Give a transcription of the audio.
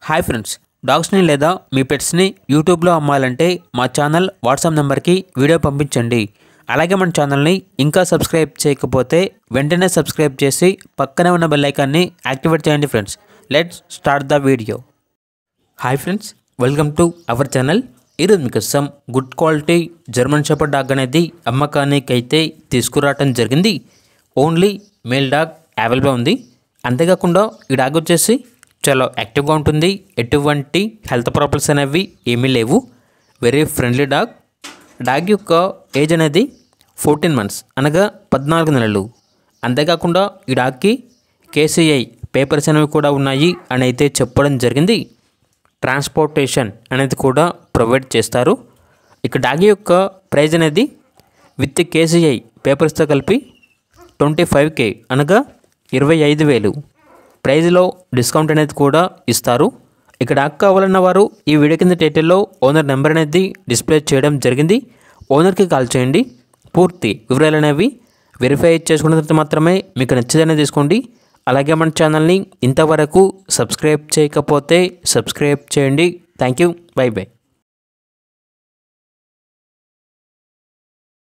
Hi friends, డాగ్స్ని లేదా మీ పెట్స్ని యూట్యూబ్లో అమ్మాలంటే మా ఛానల్ వాట్సాప్ నెంబర్కి వీడియో పంపించండి. అలాగే మన ఛానల్ని ఇంకా సబ్స్క్రైబ్ చేయకపోతే వెంటనే సబ్స్క్రైబ్ చేసి పక్కనే ఉన్న బెల్ ఐకాన్ని యాక్టివేట్ చేయండి friends. Let's start the video. Hi friends, welcome to our channel. ఈరోజు మీకోసం good quality German shepherd dog అనేది అమ్మకానికి అయితే తీసుకురావటం జరిగింది. ఓన్లీ మేల్ డాగ్ అవైలబుల్ ఉంది. అంతేకాకుండా ఈ డాగ్ వచ్చేసి చాలా యాక్టివ్గా ఉంటుంది. ఎటువంటి హెల్త్ ప్రాబ్లమ్స్ అనేవి ఏమీ లేవు. Very friendly dog. డాగ్ యొక్క ఏజ్ అనేది 14 months అనగా 14 నెలలు. అంతేకాకుండా ఈ డాగ్కి KCI పేపర్స్ అనేవి కూడా ఉన్నాయి అని అయితే చెప్పడం జరిగింది. ట్రాన్స్పోర్టేషన్ అనేది కూడా ప్రొవైడ్ చేస్తారు. ఇక డాగ్ యొక్క ప్రైజ్ అనేది విత్ KCI పేపర్స్తో కలిపి 25K అనగా 25,000 ప్రైజ్లో డిస్కౌంట్ అనేది కూడా ఇస్తారు. ఇక్కడ డాగ్ కావాలన్న వారు ఈ వీడియో కింద టైటిల్లో ఓనర్ నెంబర్ అనేది డిస్ప్లే చేయడం జరిగింది. ఓనర్కి కాల్ చేయండి. పూర్తి వివరాలు అనేవి వెరిఫై చేసుకున్న తర్వాత మాత్రమే మీకు నచ్చేదనే తీసుకోండి. అలాగే మన ఛానల్ని ఇంతవరకు సబ్స్క్రైబ్ చేయకపోతే సబ్స్క్రైబ్ చేయండి. Thank you. By by.